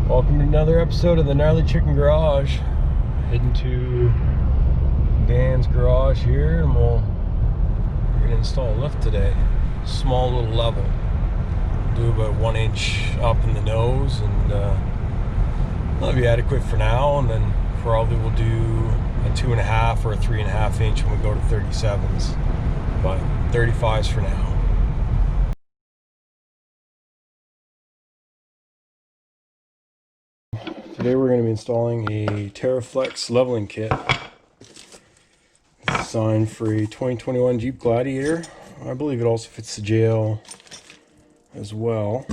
Welcome to another episode of the GnarlyChicken Garage. Heading to Dan's garage here, and we're gonna install a lift today. Small little level. Do about 1 inch up in the nose, and that'll be adequate for now. And then probably we'll do a 2.5 or a 3.5 inch when we go to 37s, but 35s for now. Today we're going to be installing a Teraflex leveling kit. It's designed for a 2021 Jeep Gladiator. I believe it also fits the JL as well.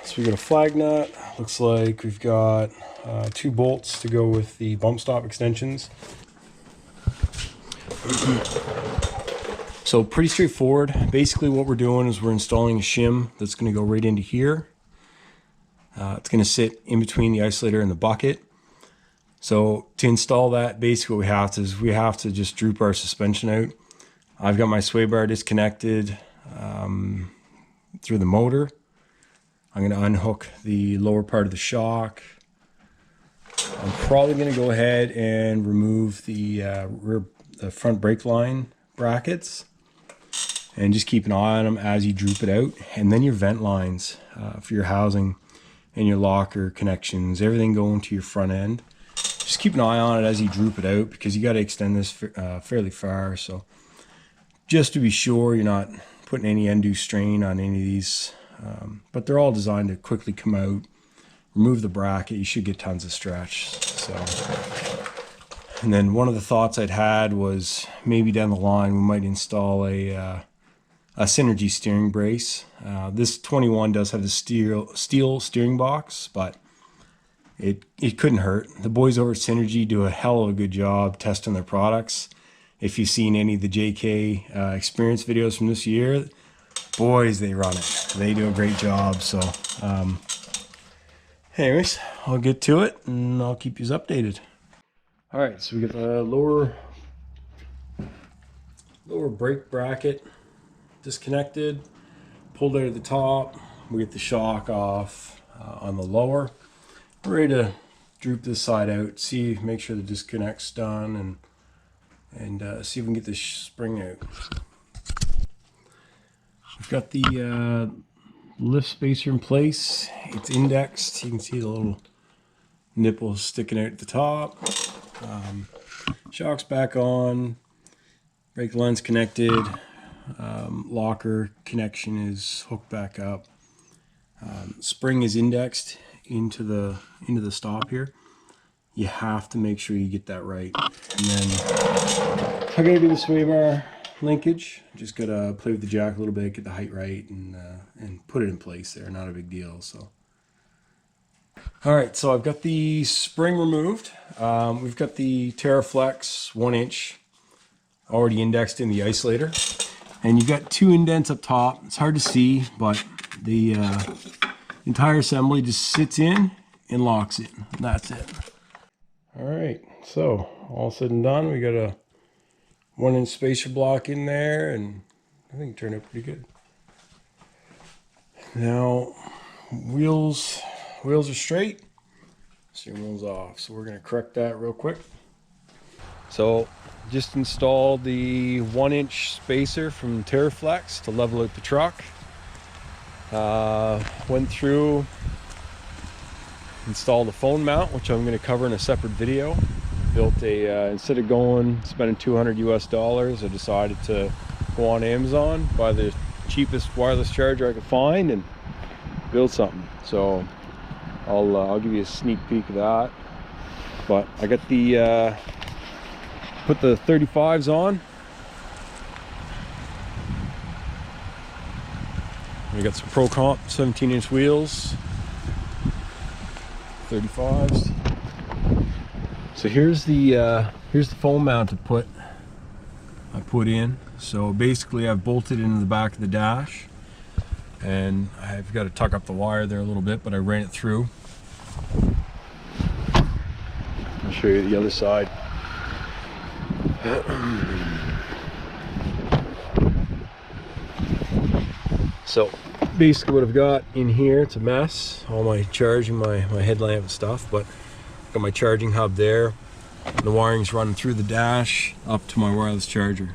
So we got a flag nut. Looks like we've got 2 bolts to go with the bump stop extensions. So pretty straightforward. Basically what we're doing is we're installing a shim that's going to go right into here. It's going to sit in between the isolator and the bucket. So to install that, basically what we have to just droop our suspension out. I've got my sway bar disconnected through the motor. I'm going to unhook the lower part of the shock. I'm probably going to go ahead and remove the front brake line brackets. And just keep an eye on them as you droop it out. And then your vent lines for your housing and your locker connections, everything going to your front end. Just keep an eye on it as you droop it out, because you got to extend this fairly far. So just to be sure you're not putting any undue strain on any of these. But they're all designed to quickly come out. Remove the bracket, you should get tons of stretch. So, and then one of the thoughts I'd had was maybe down the line we might install a Synergy steering brace. This 21 does have the steel steering box, but it couldn't hurt. The boys over at Synergy do a hell of a good job testing their products. If you've seen any of the JK experience videos from this year, boys, they run it. They do a great job. So anyways, I'll get to it and I'll keep you updated. All right, so we got the lower brake bracket disconnected, pulled out of the top. We get the shock off on the lower. We're ready to droop this side out, make sure the disconnect's done, and see if we can get this spring out. We've got the lift spacer in place. It's indexed. You can see the little nipples sticking out at the top. Shock's back on. Brake line's connected. Locker connection is hooked back up. Spring is indexed into the stop here. You have to make sure you get that right. And then I'm gonna do the sway bar linkage. Just gotta play with the jack a little bit, get the height right, and put it in place there. Not a big deal. So, all right. So I've got the spring removed. We've got the Teraflex 1 inch already indexed in the isolator. And you've got 2 indents up top. It's hard to see, but the entire assembly just sits in and locks in. And that's it. All right, so all said and done, we got a 1 inch spacer block in there, and I think it turned out pretty good. Now, wheels are straight, steering wheel's off. So we're gonna correct that real quick. So just installed the 1 inch spacer from Teraflex to level out the truck. Went through, installed a phone mount, which I'm going to cover in a separate video. Built a, instead of spending $200 US, I decided to go on Amazon, buy the cheapest wireless charger I could find, and build something. So I'll give you a sneak peek of that. But I got the put the 35s on. We got some Prro Comp 17-inch wheels, 35s. So here's the foam mount I put in. So basically I've bolted into the back of the dash, and I've got to tuck up the wire there a little bit, but I ran it through. I'll show you the other side. So basically what I've got in here. It's a mess, all my charging, my headlamp and stuff, but got my charging hub there. The wiring's running through the dash up to my wireless charger.